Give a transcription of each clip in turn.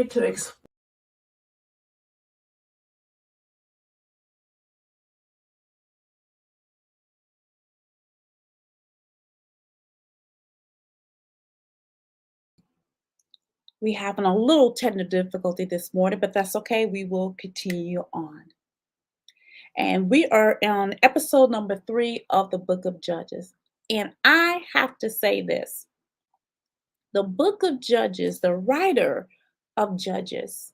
get to we having a little technical difficulty this morning, but that's okay. We will continue on. And we are on episode number 3 of the book of Judges. And I have to say this, the book of Judges, the writer of Judges,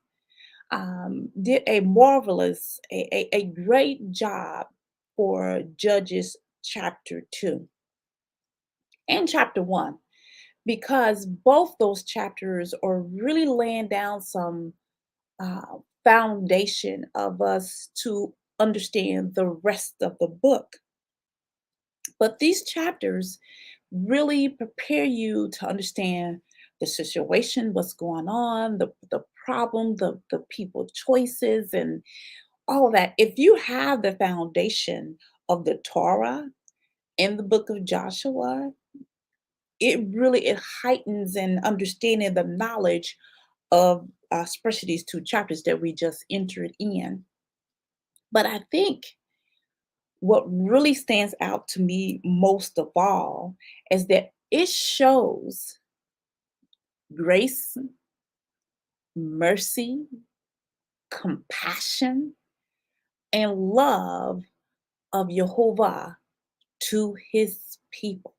did a marvelous, a great job for Judges chapter 2 and chapter 1, because both those chapters are really laying down some uh, foundation of us to understand the rest of the book. But these chapters really prepare you to understand the situation, what's going on, the problem, the people choices, and all of that. If you have the foundation of the Torah in the book of Joshua, it heightens and understanding the knowledge of especially these 2 chapters that we just entered in. But I think what really stands out to me most of all is that it shows grace, mercy, compassion, and love of Yehovah to his people.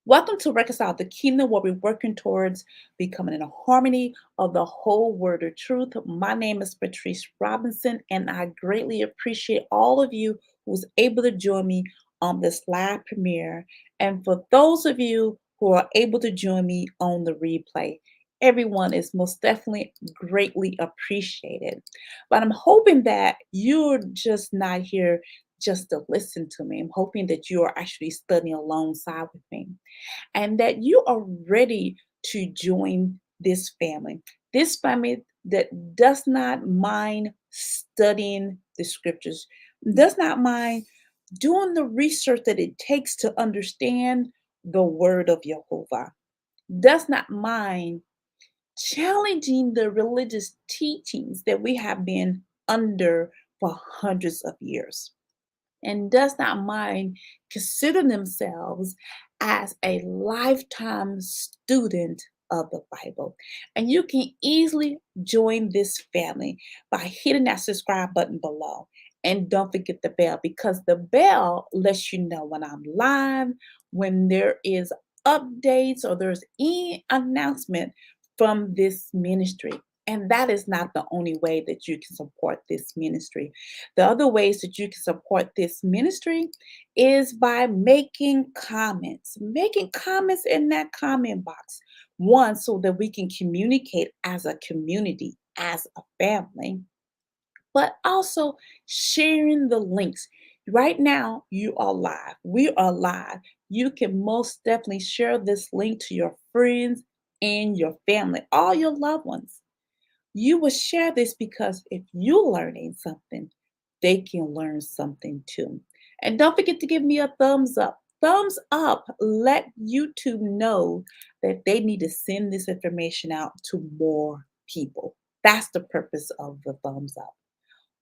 Welcome to Reconcile the Kingdom, where we're working towards becoming in a harmony of the whole word of truth. My name is Patrice Robinson, and I greatly appreciate all of you who's able to join me on this live premiere. And for those of you who are able to join me on the replay, everyone is most definitely greatly appreciated. But I'm hoping that you're just not here just to listen to me. I'm hoping that you are actually studying alongside with me and that you are ready to join this family that does not mind studying the scriptures, does not mind doing the research that it takes to understand the word of Jehovah, does not mind challenging the religious teachings that we have been under for hundreds of years, and does not mind consider themselves as a lifetime student of the Bible. And you can easily join this family by hitting that subscribe button below. And don't forget the bell, because the bell lets you know when I'm live, when there is updates or there's any announcement from this ministry. And that is not the only way that you can support this ministry. The other ways that you can support this ministry is by making comments in that comment box. One, so that we can communicate as a community, as a family, but also sharing the links. Right now, you are live. We are live. You can most definitely share this link to your friends and your family, all your loved ones. You will share this because if you're learning something, they can learn something too. And don't forget to give me a thumbs up. Thumbs up, let YouTube know that they need to send this information out to more people. That's the purpose of the thumbs up.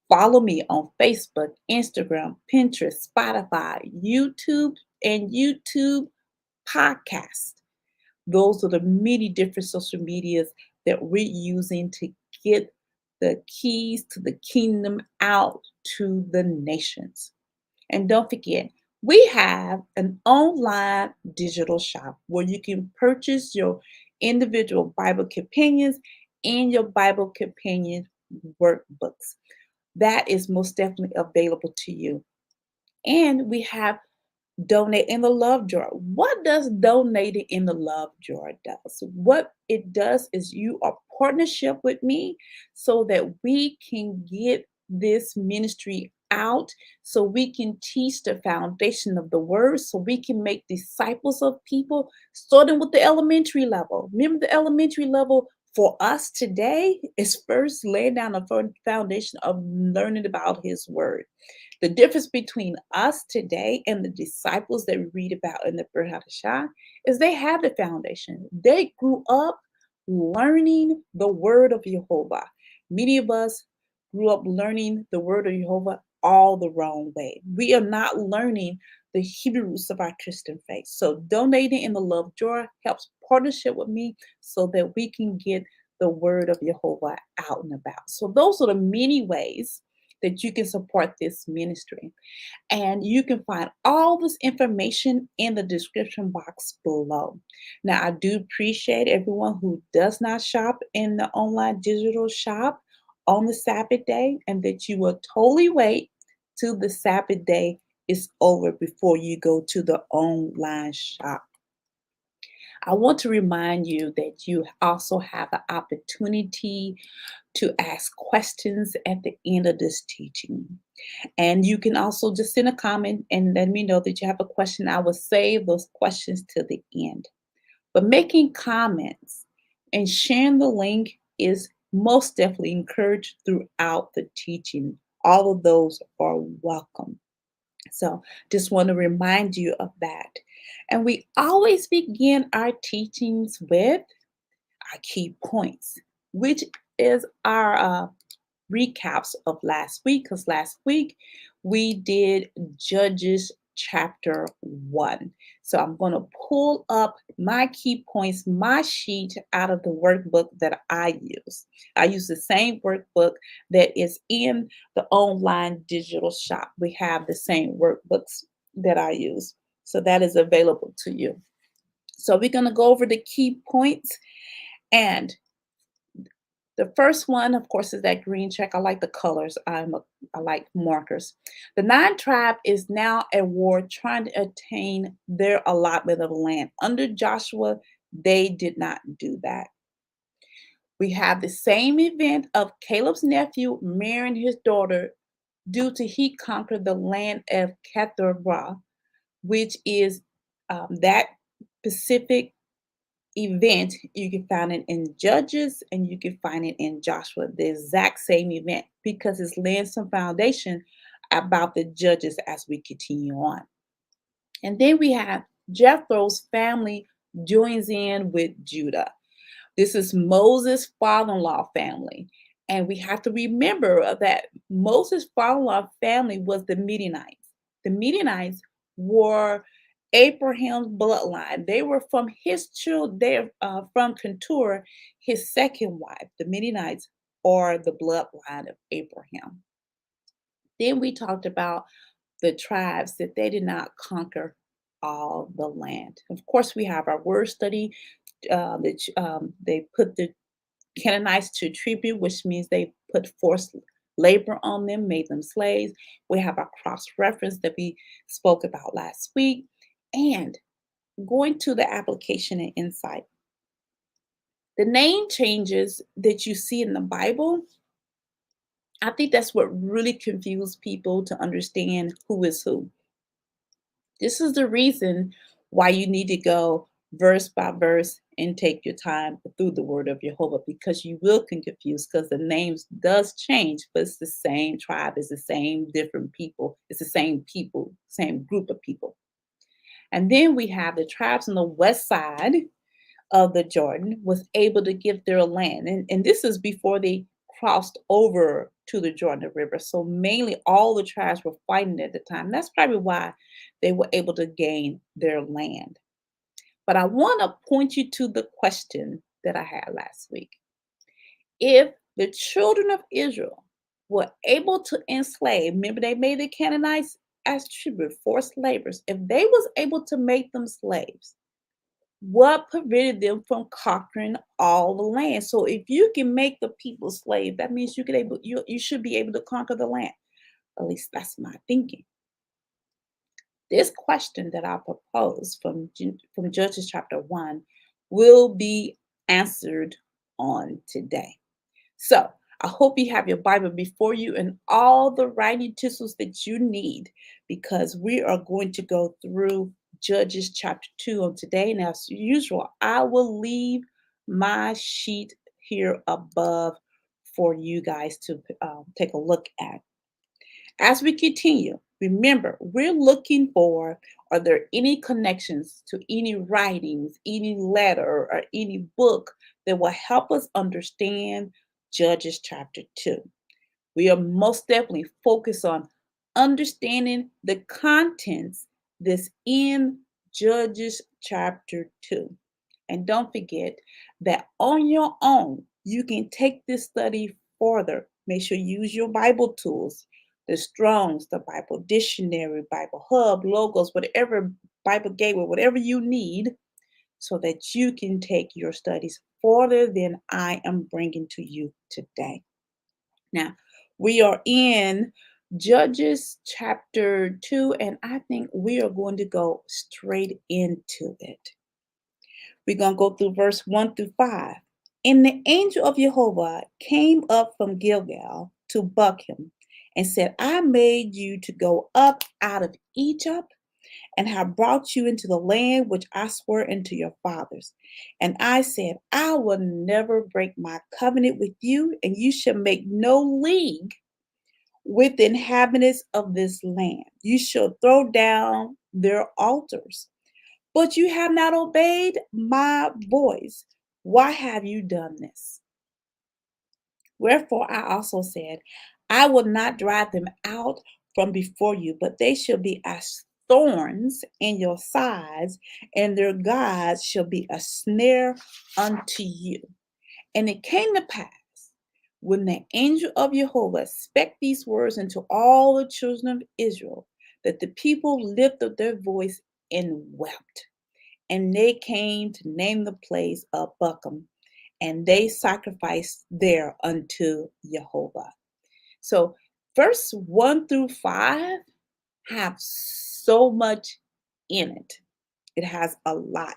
Follow me on Facebook, Instagram, Pinterest, Spotify, YouTube, and YouTube Podcast. Those are the many different social medias that we're using to get the keys to the kingdom out to the nations. And don't forget, we have an online digital shop where you can purchase your individual Bible companions and your Bible companion workbooks. That is most definitely available to you. And we have donate in the love jar. What does donating in the love jar does? What it does is you are partnership with me so that we can get this ministry out, so we can teach the foundation of the word, so we can make disciples of people, starting with the elementary level. Remember, the elementary level for us today is first laying down the foundation of learning about his word. The difference between us today and the disciples that we read about in the Brit Hadashah is they have the foundation. They grew up learning the word of Jehovah. Many of us grew up learning the word of Jehovah all the wrong way. We are not learning the Hebrew roots of our Christian faith. So donating in the love jar helps partnership with me so that we can get the word of Jehovah out and about. So those are the many ways that you can support this ministry. And you can find all this information in the description box below. Now, I do appreciate everyone who does not shop in the online digital shop on the Sabbath day, and that you will totally wait till the Sabbath day is over before you go to the online shop. I want to remind you that you also have the opportunity to ask questions at the end of this teaching. And you can also just send a comment and let me know that you have a question. I will save those questions to the end. But making comments and sharing the link is most definitely encouraged throughout the teaching. All of those are welcome. So just want to remind you of that. And we always begin our teachings with our key points, which is our recaps of last week, because last week we did Judges chapter 1. So I'm going to pull up my key points, my sheet out of the workbook that I use. I use the same workbook that is in the online digital shop. We have the same workbooks that I use. So that is available to you. So we're going to go over the key points, and the first one, of course, is that green check. I like the colors. I like markers. The nine tribe is now at war trying to attain their allotment of land. Under Joshua, they did not do that. We have the same event of Caleb's nephew marrying his daughter due to he conquered the land of Keturah, which is that specific event. You can find it in Judges and you can find it in Joshua, the exact same event, because it's laying some foundation about the Judges as we continue on. And then we have Jethro's family joins in with Judah. This is Moses' father-in-law family. And we have to remember that Moses' father-in-law family was the Midianites. The Midianites were Abraham's bloodline. They were from his children. They're from Keturah, his second wife. The Midianites are the bloodline of Abraham. Then we talked about the tribes that they did not conquer all the land. Of course, we have our word study. They put the Canaanites to tribute, which means they put forced labor on them, made them slaves. We have our cross reference that we spoke about last week. And going to the application and insight. The name changes that you see in the Bible, I think that's what really confused people to understand who is who. This is the reason why you need to go verse by verse and take your time through the word of Jehovah, because you will get confused, because the names does change, but it's the same tribe, it's the same different people, it's the same people, same group of people. And then we have the tribes on the west side of the Jordan was able to give their land. And this is before they crossed over to the Jordan River. So mainly all the tribes were fighting at the time. That's probably why they were able to gain their land. But I want to point you to the question that I had last week. If the children of Israel were able to enslave, remember they made the Canaanites as tribute, forced laborers. If they was able to make them slaves, what prevented them from conquering all the land? So if you can make the people slave, that means you should be able to conquer the land. At least that's my thinking. This question that I propose from Judges chapter 1 will be answered on today. So I hope you have your Bible before you and all the writing utensils that you need, because we are going to go through Judges chapter 2 on today. And as usual, I will leave my sheet here above for you guys to take a look at. As we continue, remember, we're looking for, are there any connections to any writings, any letter, or any book that will help us understand Judges chapter 2. We are most definitely focused on understanding the contents that's in Judges chapter 2. And don't forget that on your own, you can take this study further. Make sure you use your Bible tools, the Strongs, the Bible Dictionary, Bible Hub, Logos, whatever Bible Gateway, whatever you need, so that you can take your studies further than I am bringing to you today. Now, we are in Judges chapter 2, and I think we are going to go straight into it. We're going to go through verse 1 through 5. And the angel of Yehovah came up from Gilgal to buck him and said, I made you to go up out of Egypt and have brought you into the land which I swore unto your fathers. And I said, I will never break my covenant with you, and you shall make no league with the inhabitants of this land. You shall throw down their altars. But you have not obeyed my voice. Why have you done this? Wherefore I also said, I will not drive them out from before you, but they shall be as thorns in your sides, and their gods shall be a snare unto you. And it came to pass, when the angel of Jehovah spake these words unto all the children of Israel, that the people lifted up their voice and wept. And they came to name the place of Buckham, and they sacrificed there unto Yehovah. So verse 1 through 5 have so much in it. It has a lot.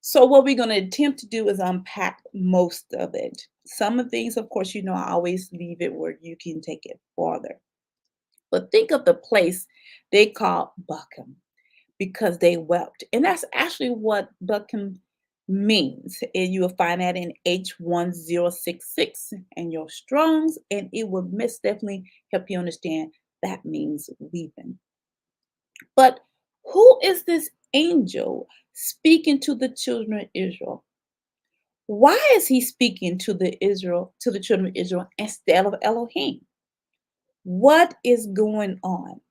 So what we're going to attempt to do is unpack most of it. Some of the things, of course, I always leave it where you can take it farther. But think of the place they call Buckham, because they wept. And that's actually what Buckham means. And you will find that in H1066 and your Strongs, and it will most definitely help you understand that means weeping. But who is this angel speaking to the children of Israel? Why is he speaking to the children of Israel instead of Elohim? What is going on?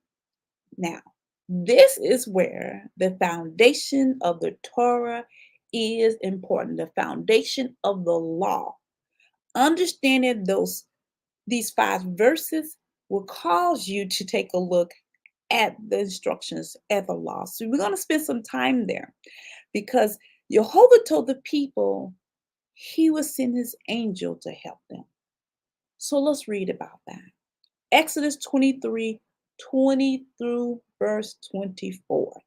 Now, this is where the foundation of the Torah is important, the foundation of the law. Understanding these 5 verses will cause you to take a look at the instructions at the law. So we're going to spend some time there, because Yehovah told the people he would send his angel to help them. So let's read about that. Exodus 23:20 through verse 24.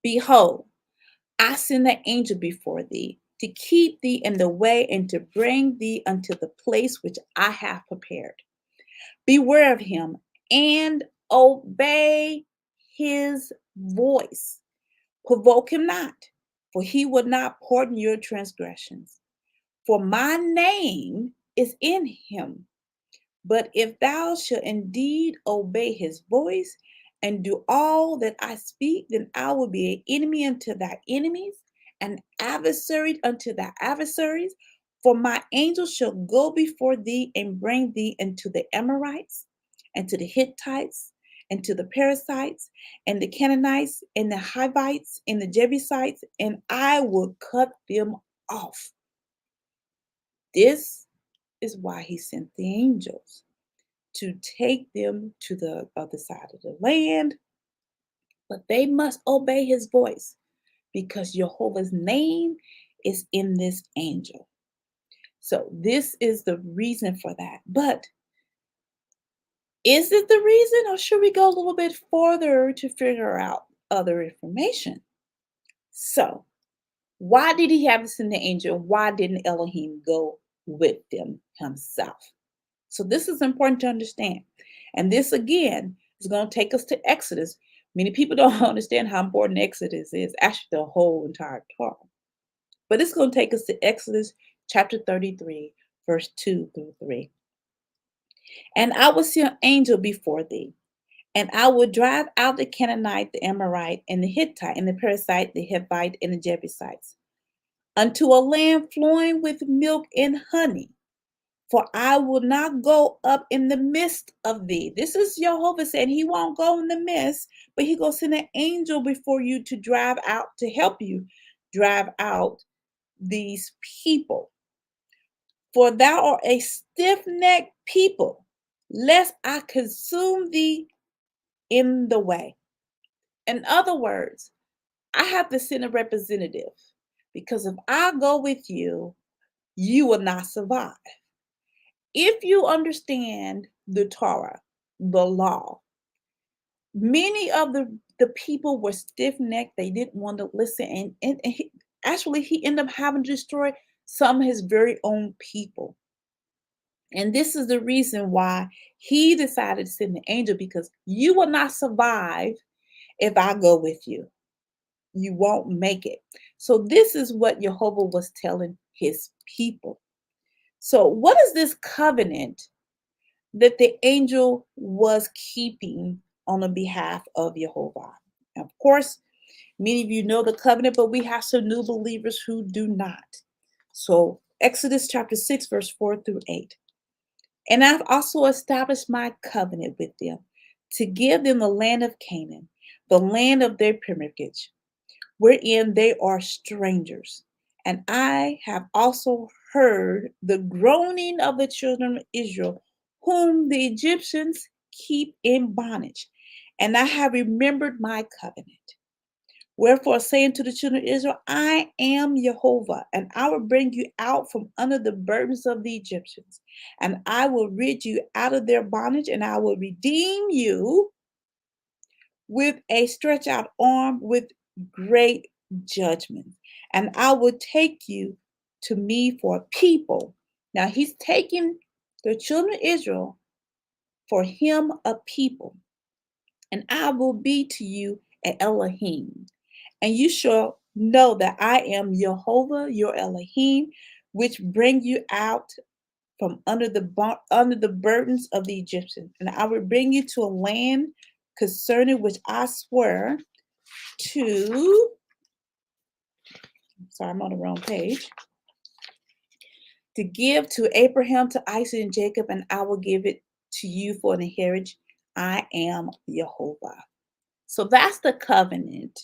Behold, I send the angel before thee to keep thee in the way and to bring thee unto the place which I have prepared. Beware of him and obey his voice. Provoke him not, for he will not pardon your transgressions. For my name is in him. But if thou shalt indeed obey his voice and do all that I speak, then I will be an enemy unto thy enemies, an adversary unto thy adversaries. For my angel shall go before thee and bring thee into the Amorites, and to the Hittites, and to the Perizzites, and the Canaanites, and the Hivites, and the Jebusites, and I will cut them off. This is why he sent the angels, to take them to the other side of the land, but they must obey his voice, because Jehovah's name is in this angel. So this is the reason for that. But is it the reason, or should we go a little bit further to figure out other information? So why did he have to send the angel? Why didn't Elohim go with them himself? So this is important to understand. And this again is going to take us to Exodus. Many people don't understand how important Exodus is, actually the whole entire Torah. But it's going to take us to Exodus chapter 33, verse 2 through 3. And I will send an angel before thee, and I will drive out the Canaanite, the Amorite, and the Hittite, and the Perizzite, the Hivite, and the Jebusites. unto a land flowing with milk and honey. For I will not go up in the midst of thee. This is Jehovah saying he won't go in the midst, but he going to send an angel before you to drive out, to help you drive out these people. For thou art a stiff-necked people, lest I consume thee in the way. In other words, I have to send a representative because if I go with you, you will not survive. If you understand the Torah, the law, many of the people were stiff-necked. They didn't want to listen. He ended up having to destroy some of his very own people. And this is the reason why he decided to send the angel, because you will not survive if I go with you. You won't make it. So this is what Yehovah was telling his people. So what is this covenant that the angel was keeping on the behalf of Yehovah? Of course, many of you know the covenant, but we have some new believers who do not. So Exodus chapter 6, verse 4 through 8. And I've also established my covenant with them to give them the land of Canaan, the land of their pilgrimage, wherein they are strangers. And I have also heard the groaning of the children of Israel, whom the Egyptians keep in bondage. And I have remembered my covenant. Wherefore, saying to the children of Israel, I am Yehovah, and I will bring you out from under the burdens of the Egyptians, and I will rid you out of their bondage, and I will redeem you with a stretched out arm, with great judgment, and I will take you to me for a people. Now, he's taking the children of Israel for him a people, and I will be to you an Elohim. And you shall know that I am Yehovah, your Elohim, which bring you out from under the burdens of the Egyptians. And I will bring you to a land concerning which I swear to, sorry, I'm on the wrong page, to give to Abraham, to Isaac, and Jacob, and I will give it to you for an inheritance. I am Yehovah. So that's the covenant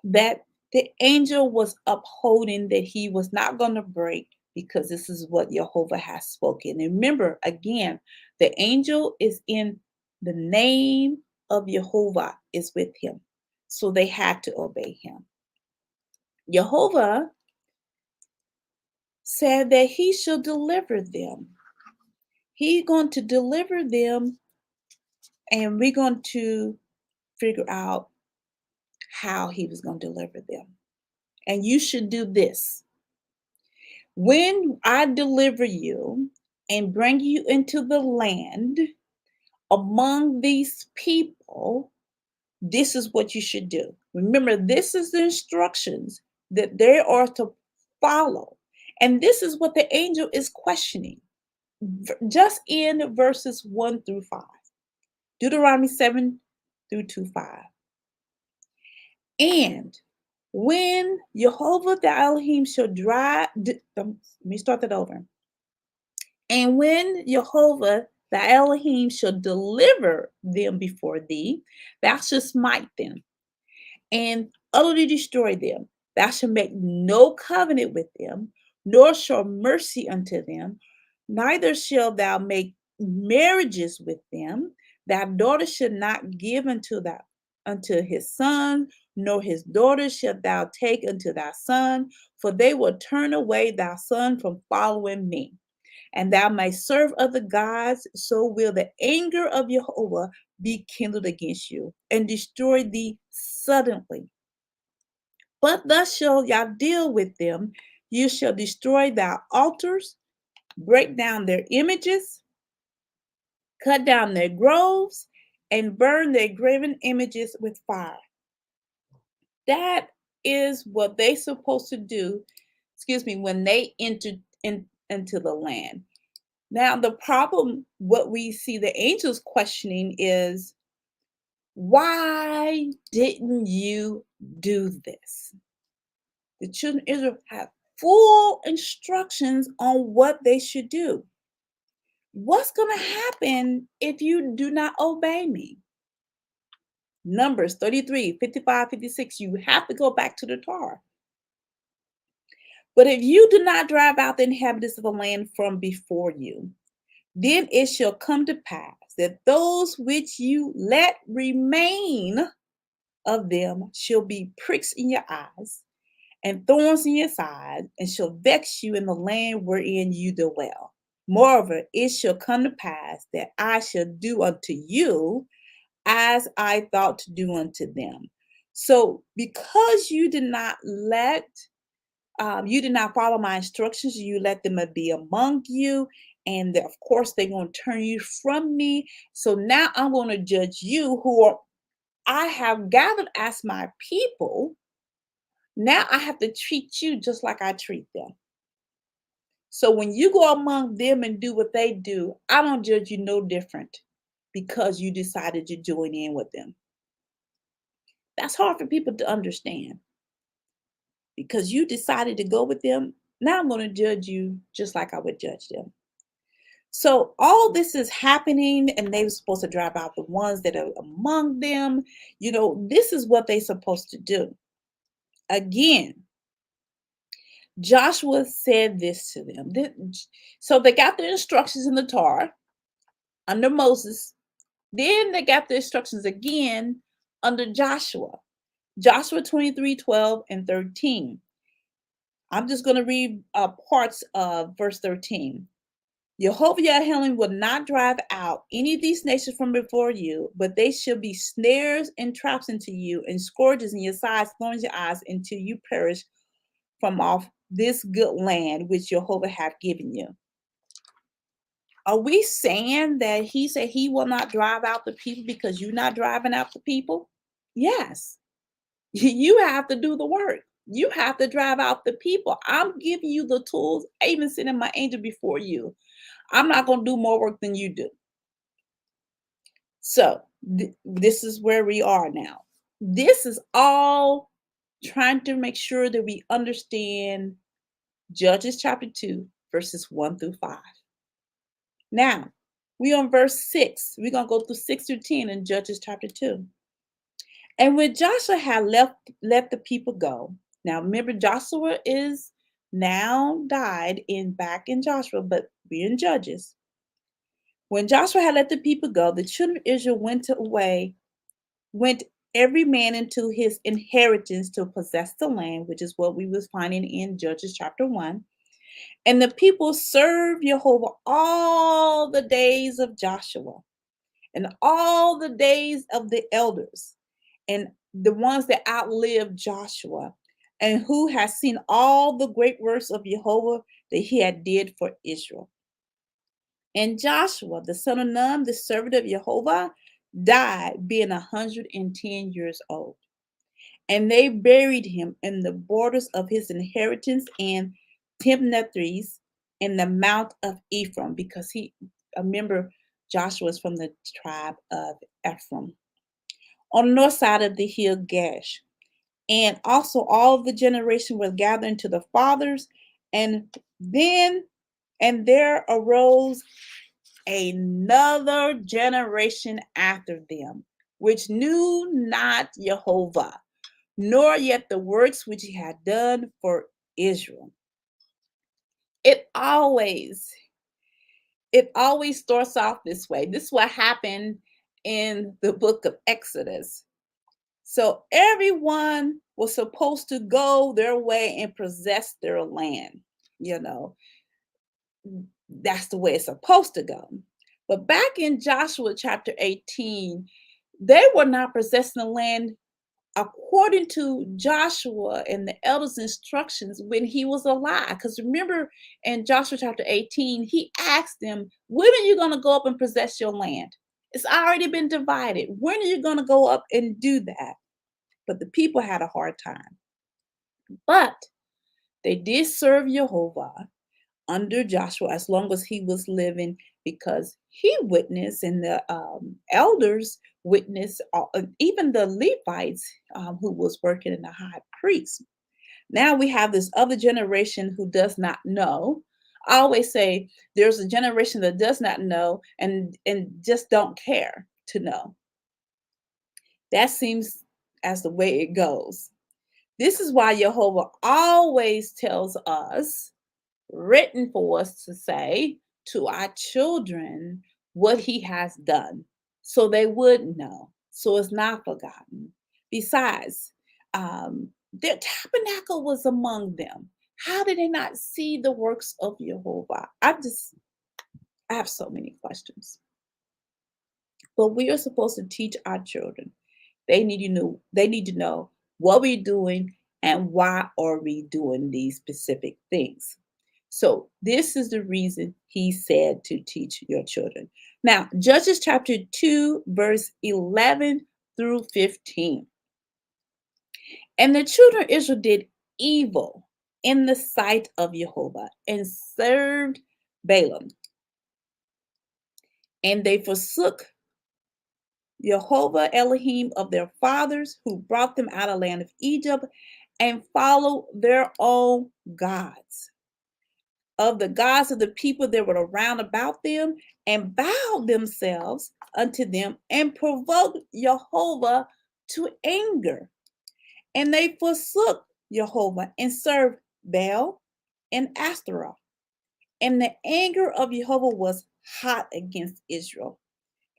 that the angel was upholding, that he was not going to break, because this is what Yehovah has spoken. And remember, again, the angel is in the name of Yehovah is with him. So they had to obey him. Yehovah said that he shall deliver them. He's going to deliver them, and we're going to figure out how he was going to deliver them. And you should do this. When I deliver you and bring you into the land among these people, this is what you should do. Remember, this is the instructions that they are to follow. And this is what the angel is questioning, just in verses 1 through 5. Deuteronomy 7 through 5. And when Yehovah the Elohim shall let me start that over. And when Yehovah the Elohim shall deliver them before thee, thou shalt smite them and utterly destroy them. Thou shalt make no covenant with them, nor show mercy unto them, neither shalt thou make marriages with them. Thy daughter shall not give unto his son, nor his daughter shalt thou take unto thy son, for they will turn away thy son from following me. And thou mayst serve other gods, so will the anger of Yehovah be kindled against you, and destroy thee suddenly. But thus shall y'all deal with them. You shall destroy thy altars, break down their images, cut down their groves, and burn their graven images with fire. That is what they're supposed to do, when they enter into the land. Now, the problem, what we see the angels questioning is, why didn't you do this? The children of Israel had full instructions on what they should do. What's going to happen if you do not obey me? Numbers 33, 55, 56. You have to go back to the Torah. But if you do not drive out the inhabitants of the land from before you, then it shall come to pass that those which you let remain of them shall be pricks in your eyes and thorns in your side, and shall vex you in the land wherein you dwell. Moreover, it shall come to pass that I shall do unto you as I thought to do unto them. So, because you did not follow my instructions, you let them be among you, and of course they're going to turn you from me. So now I'm going to judge you, I have gathered as my people. Now I have to treat you just like I treat them. So when you go among them and do what they do, I don't judge you no different because you decided to join in with them. That's hard for people to understand. Because you decided to go with them, now I'm going to judge you just like I would judge them. So all this is happening, and they were supposed to drive out the ones that are among them. This is what they're supposed to do. Again, Joshua said this to them. So they got the instructions in the Torah under Moses. Then they got the instructions again under Joshua. Joshua 23, 12, and 13. I'm just going to read parts of verse 13. Yehovah Yahelin will not drive out any of these nations from before you, but they shall be snares and traps unto you, and scourges in your sides, thorns in your eyes, until you perish from off this good land which Yehovah hath given you. Are we saying that he said he will not drive out the people because you're not driving out the people? Yes. You have to do the work. You have to drive out the people. I'm giving you the tools. I even sending my angel before you. I'm not going to do more work than you do. So this is where we are now. This is all trying to make sure that we understand Judges chapter 2, verses 1 through 5. Now, we on verse 6. We're going to go through 6 through 10 in Judges chapter 2. And when Joshua had let the people go. Now, remember, Joshua is now died back in Joshua, but we're in Judges. When Joshua had let the people go, the children of Israel went every man into his inheritance to possess the land, which is what we was finding in Judges chapter 1. And the people served Yehovah all the days of Joshua and all the days of the elders and the ones that outlived Joshua, and who has seen all the great works of Yehovah that he had did for Israel. And Joshua, the son of Nun, the servant of Yehovah, died being 110 years old. And they buried him in the borders of his inheritance in Timnathres in the Mount of Ephraim, because remember, Joshua is from the tribe of Ephraim, on the north side of the hill Gash. And also all of the generation were gathered to the fathers, and there arose another generation after them, which knew not Yehovah, nor yet the works which he had done for Israel. It always starts off this way. This is what happened in the book of Exodus. So everyone was supposed to go their way and possess their land. That's the way it's supposed to go. But back in Joshua chapter 18, they were not possessing the land according to Joshua and the elders' instructions when he was alive. Because remember, in Joshua chapter 18, he asked them, when are you going to go up and possess your land? It's already been divided. When are you going to go up and do that? But the people had a hard time. But they did serve Yehovah under Joshua as long as he was living, because he witnessed, and the elders witnessed, even the Levites who was working in the high priest. Now we have this other generation who does not know. I always say there's a generation that does not know and just don't care to know. That seems as the way it goes. This is why Jehovah always tells us, written for us to say to our children what he has done so they would know, so it's not forgotten. Besides, their tabernacle was among them. How did they not see the works of Jehovah? I have so many questions. But we are supposed to teach our children. They need to know what we're doing and why are we doing these specific things. So this is the reason he said to teach your children. Now, Judges chapter 2, verse 11 through 15. And the children of Israel did evil in the sight of Jehovah and served Balaam. And they forsook Yehovah Elohim of their fathers, who brought them out of the land of Egypt, and followed their own gods, of the gods of the people that were around about them, and bowed themselves unto them, and provoked Jehovah to anger. And they forsook Jehovah and served Baal and Ashtaroth. And the anger of Jehovah was hot against Israel.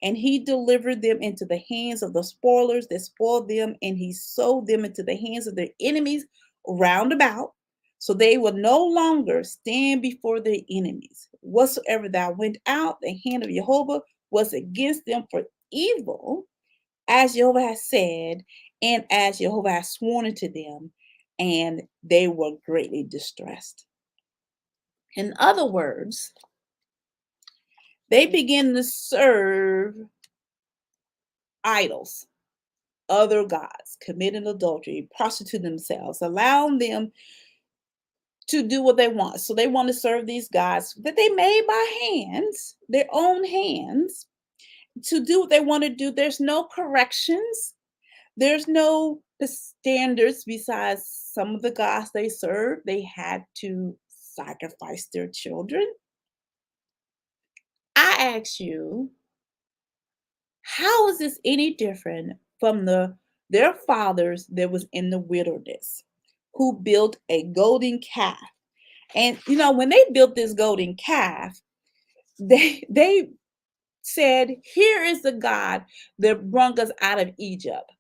And he delivered them into the hands of the spoilers that spoiled them, and he sold them into the hands of their enemies round about. So they will no longer stand before their enemies. Whatsoever thou went out, the hand of Jehovah was against them for evil, as Jehovah has said, and as Jehovah has sworn unto them, and they were greatly distressed. In other words, they began to serve idols, other gods, committing adultery, prostituting themselves, allowing them to do what they want. So they want to serve these gods that they made by hands, their own hands, to do what they want to do. There's no corrections, there's no standards. Besides some of the gods they served, they had to sacrifice their children. I ask you, how is this any different from their fathers that was in the wilderness, who built a golden calf? And when they built this golden calf, they said, "Here is the God that brought us out of Egypt."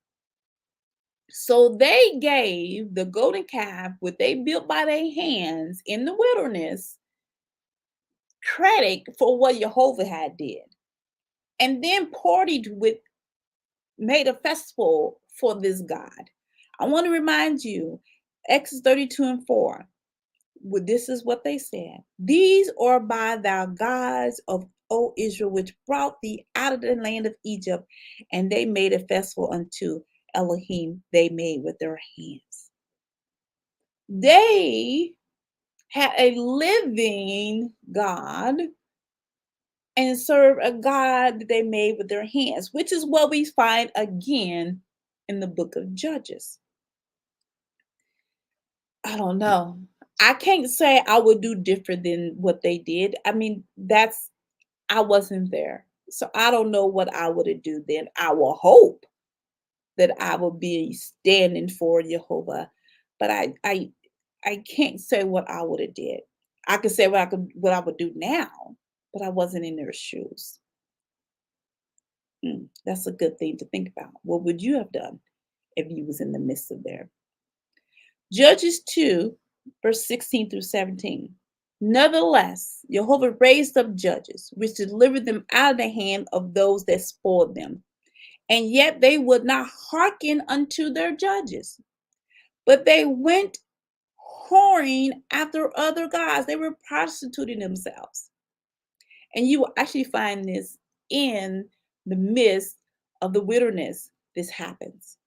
So they gave the golden calf, what they built by their hands in the wilderness, credit for what Jehovah had did, and then partied with, made a festival for this God. I want to remind you, Exodus 32 and 4. Well, this is what they said. These are by thou gods of O Israel, which brought thee out of the land of Egypt, and they made a festival unto Elohim they made with their hands. They had a living God and serve a God that they made with their hands, which is what we find again in the book of Judges. I don't know. I can't say I would do different than what they did. I mean, I wasn't there. So I don't know what I would do then. I will hope that I will be standing for Jehovah, but I can't say what I would have did. I could say what I would do now, but I wasn't in their shoes. That's a good thing to think about. What would you have done if you was in the midst of there? Judges 2, verse 16 through 17. Nevertheless, Jehovah raised up judges, which delivered them out of the hand of those that spoiled them. And yet they would not hearken unto their judges, but they went whoring after other gods. They were prostituting themselves. And you will actually find this in the midst of the wilderness. This happens.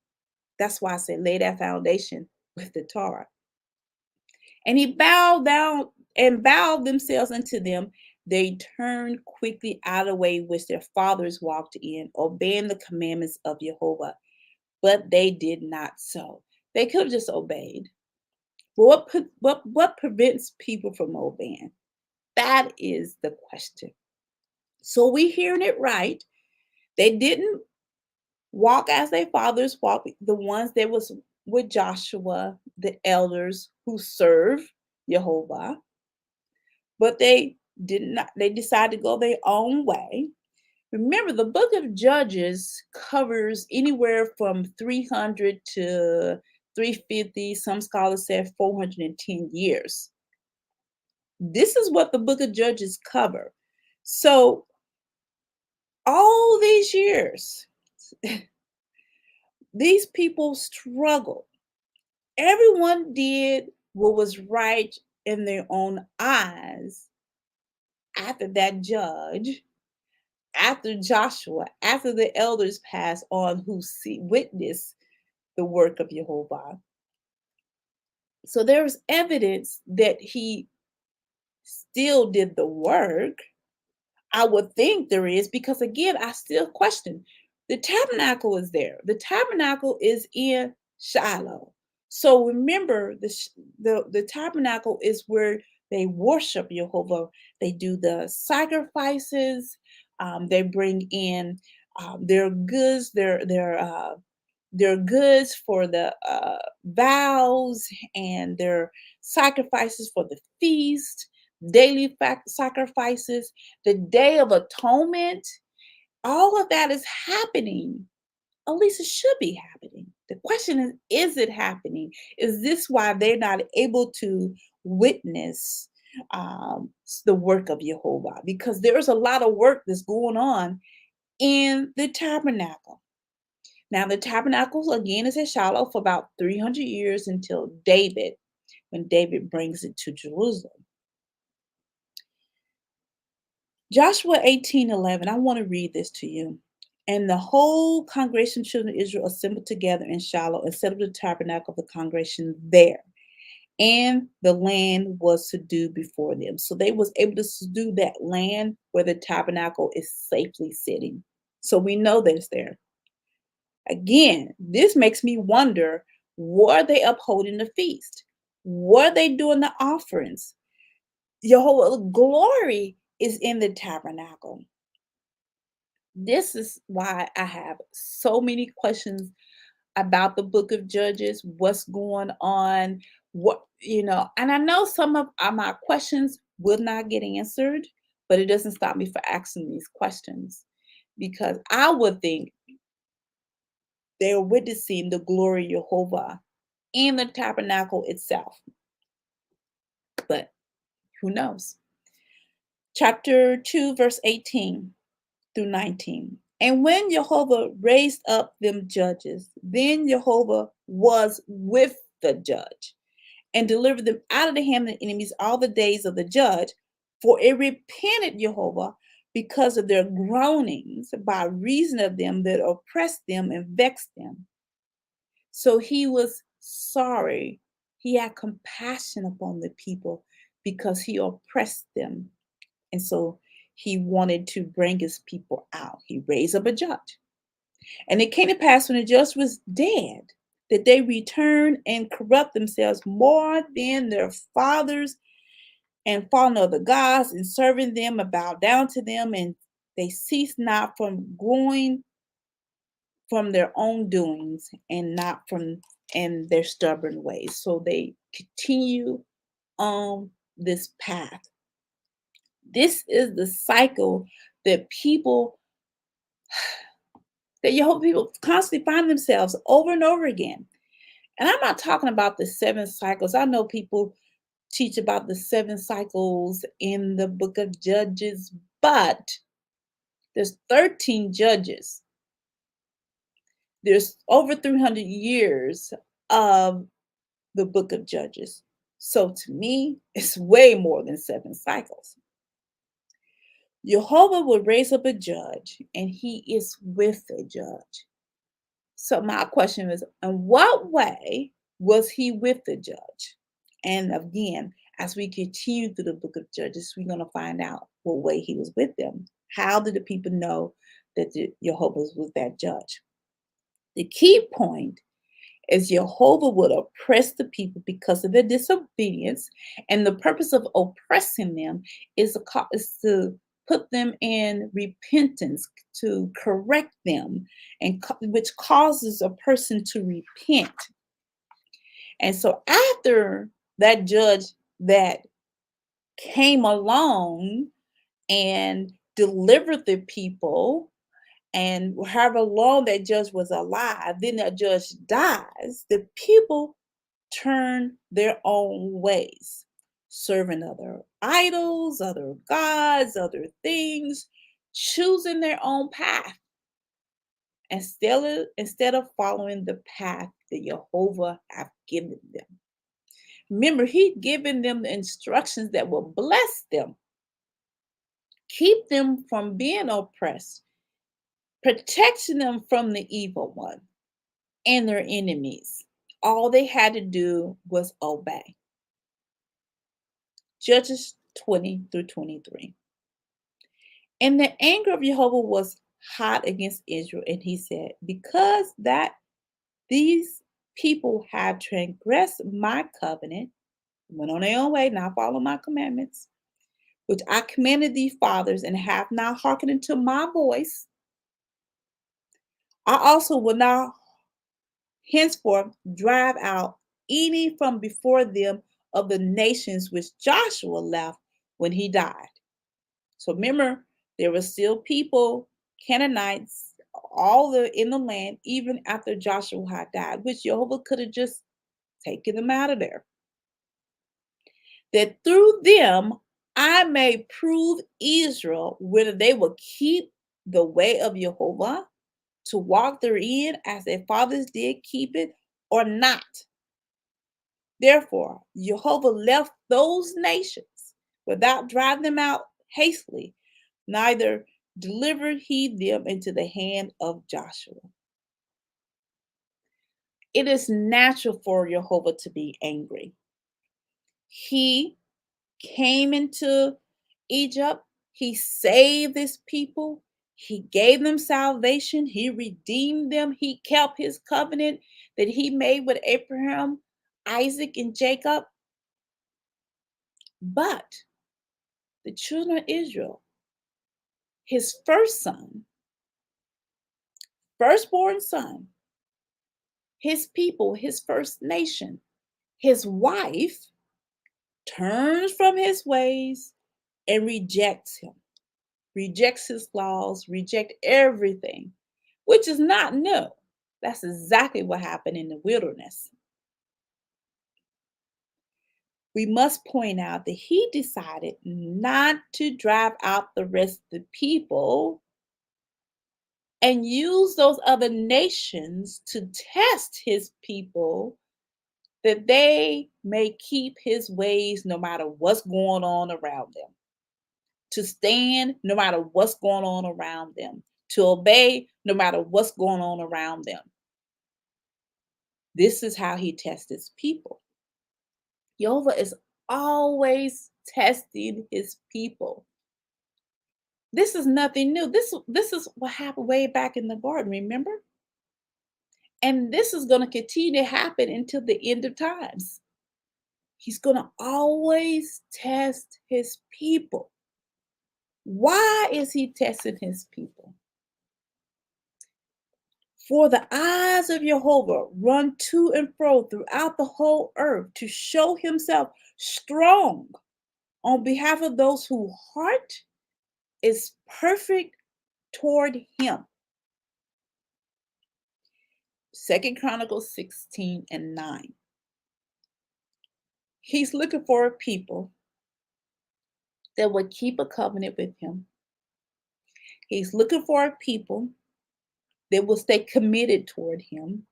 That's why I said lay that foundation with the Torah. And he bowed down and bowed themselves unto them. They turned quickly out of the way which their fathers walked in, obeying the commandments of Jehovah. But they did not so. They could have just obeyed. What prevents people from obeying? That is the question. So we hearing it right. They didn't walk as their fathers walked, the ones that was with Joshua, the elders who serve Yehovah, but they did not, they decided to go their own way. Remember, the book of Judges covers anywhere from 300 to 350, some scholars say 410 years. This is what the book of Judges cover. So all these years, these people struggled. Everyone did what was right in their own eyes after that judge, after Joshua, after the elders passed on who witnessed the work of Yehovah. So there's evidence that he still did the work. I would think there is, because again, I still question. The tabernacle is there. The tabernacle is in Shiloh. So remember, the tabernacle is where they worship Jehovah. They do the sacrifices. They bring in their goods, their goods for the vows, and their sacrifices for the feast, daily sacrifices, the Day of Atonement. All of that is happening. At least it should be happening. The question is it happening? Is this why they're not able to witness the work of Jehovah? Because there's a lot of work that's going on in the tabernacle. Now, the tabernacle again is at Shiloh for about 300 years until David, when David brings it to Jerusalem. Joshua 18:11, I want to read this to you. And the whole congregation of children of Israel assembled together in Shiloh and set up the tabernacle of the congregation there. And the land was subdued before them. So they was able to subdue that land where the tabernacle is safely sitting. So we know that's there. Again, this makes me wonder, were they upholding the feast? Were they doing the offerings? Jehovah's glory is in the tabernacle. This is why I have so many questions about the book of Judges, what's going on, and I know some of my questions will not get answered, but it doesn't stop me from asking these questions, because I would think they're witnessing the glory of Jehovah in the tabernacle itself. But who knows? Chapter 2, verse 18 through 19. And when Jehovah raised up them judges, then Jehovah was with the judge and delivered them out of the hand of the enemies all the days of the judge. For it repented Jehovah because of their groanings by reason of them that oppressed them and vexed them. So he was sorry. He had compassion upon the people because he oppressed them. And so he wanted to bring his people out. He raised up a judge. And it came to pass when the judge was dead that they returned and corrupt themselves more than their fathers, and following other gods and serving them and bow down to them. And they ceased not from going from their own doings and not from and their stubborn ways. So they continue on this path. This is the cycle that Jehovah people constantly find themselves over and over again. And I'm not talking about the 7 cycles. I know people teach about the 7 cycles in the book of Judges, but there's 13 judges. There's over 300 years of the book of Judges. So to me, it's way more than 7 cycles. Jehovah will raise up a judge, and he is with the judge. So my question is, in what way was he with the judge? And again, as we continue through the book of Judges, we're going to find out what way he was with them. How did the people know that Jehovah was with that judge? The key point As Jehovah would oppress the people because of their disobedience, and the purpose of oppressing them is to put them in repentance, to correct them, and which causes a person to repent. And so after that judge that came along and delivered the people, and however long that judge was alive, then that judge dies, the people turn their own ways, serving other idols, other gods, other things, choosing their own path instead of following the path that Jehovah have given them. Remember, he'd given them the instructions that will bless them, keep them from being oppressed, protecting them from the evil one and their enemies. All they had to do was obey. Judges 20 through 23. And the anger of Yehovah was hot against Israel, and he said, because that these people have transgressed my covenant, went on their own way, not following my commandments, which I commanded these fathers, and have not hearkened unto my voice, I also will not henceforth drive out any from before them of the nations which Joshua left when he died. So remember, there were still people, Canaanites, all in the land, even after Joshua had died, which Jehovah could have just taken them out of there. That through them I may prove Israel whether they will keep the way of Jehovah to walk therein as their fathers did keep it or not. Therefore, Jehovah left those nations without driving them out hastily, neither delivered he them into the hand of Joshua. It is natural for Jehovah to be angry. He came into Egypt, he saved his people, he gave them salvation, he redeemed them, he kept his covenant that he made with Abraham, Isaac, and Jacob. But the children of Israel, his first son, firstborn son, his people, his first nation, his wife, turns from his ways and rejects him, rejects his laws, reject everything, which is not new. That's exactly what happened in the wilderness. We must point out that he decided not to drive out the rest of the people and use those other nations to test his people, that they may keep his ways no matter what's going on around them, to stand no matter what's going on around them, to obey no matter what's going on around them. This is how he tests his people. Yehovah is always testing his people. This is nothing new. This is what happened way back in the garden, remember? And this is going to continue to happen until the end of times. He's going to always test his people. Why is he testing his people? For the eyes of Jehovah run to and fro throughout the whole earth to show himself strong on behalf of those whose heart is perfect toward him. 2 Chronicles 16 and 9. He's looking for a people that would keep a covenant with him. He's looking for a people that will stay committed toward him.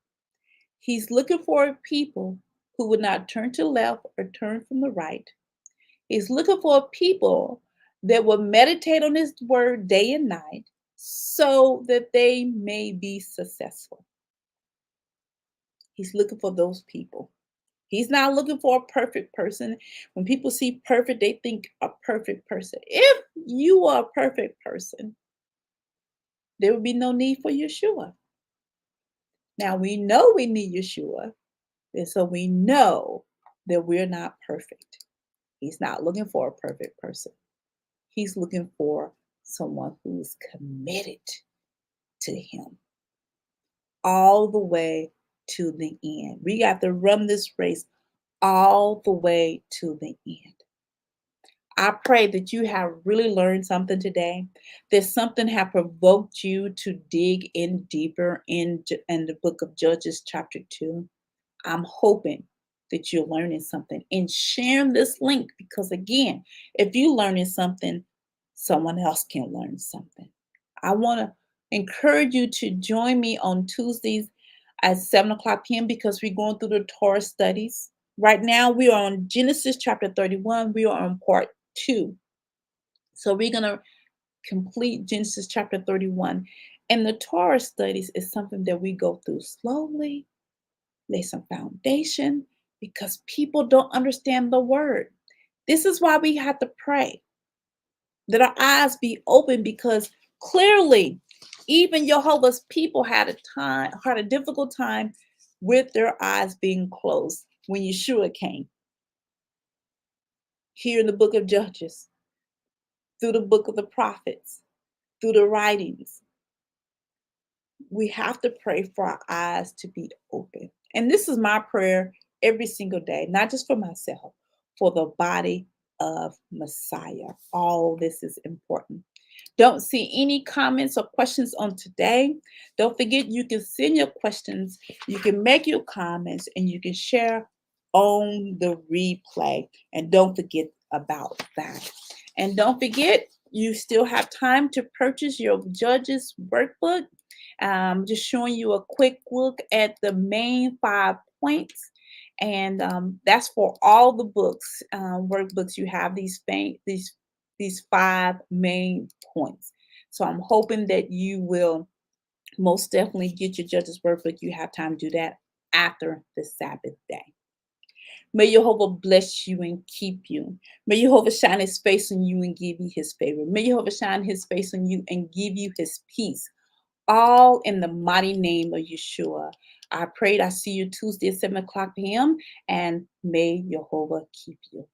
He's looking for a people who would not turn to the left or turn from the right. He's looking for a people that will meditate on his word day and night so that they may be successful. He's looking for those people. He's not looking for a perfect person. When people see perfect, they think a perfect person. If you are a perfect person, there would be no need for Yeshua. Now we know we need Yeshua, and so we know that we're not perfect. He's not looking for a perfect person. He's looking for someone who's committed to him all the way to the end. We got to run this race all the way to the end. I pray that you have really learned something today, that something have provoked you to dig in deeper in the book of Judges, chapter 2. I'm hoping that you're learning something and sharing this link because, again, if you're learning something, someone else can learn something. I want to encourage you to join me on Tuesdays at 7 o'clock p.m. because we're going through the Torah studies. Right now, we are on Genesis chapter 31. We are on part 2. So we're going to complete Genesis chapter 31. And the Torah studies is something that we go through slowly, lay some foundation because people don't understand the word. This is why we have to pray that our eyes be open because clearly even Yehovah's people had a difficult time with their eyes being closed when Yeshua came. Here in the book of Judges, through the book of the prophets, through the writings, we have to pray for our eyes to be open. And this is my prayer every single day, not just for myself, for the body of Messiah. All this is important. Don't see any comments or questions on today. Don't forget you can send your questions, you can make your comments, and you can share on the replay. And don't forget about that. And don't forget, you still have time to purchase your Judges workbook. Just showing you a quick look at the main 5 points. And that's for all the books, workbooks. You have these 5 main points. So I'm hoping that you will most definitely get your Judges workbook. You have time to do that after the Sabbath day. May Jehovah bless you and keep you. May Jehovah shine his face on you and give you his favor. May Jehovah shine his face on you and give you his peace. All in the mighty name of Yeshua. I prayed I see you Tuesday at 7 o'clock p.m. and may Jehovah keep you.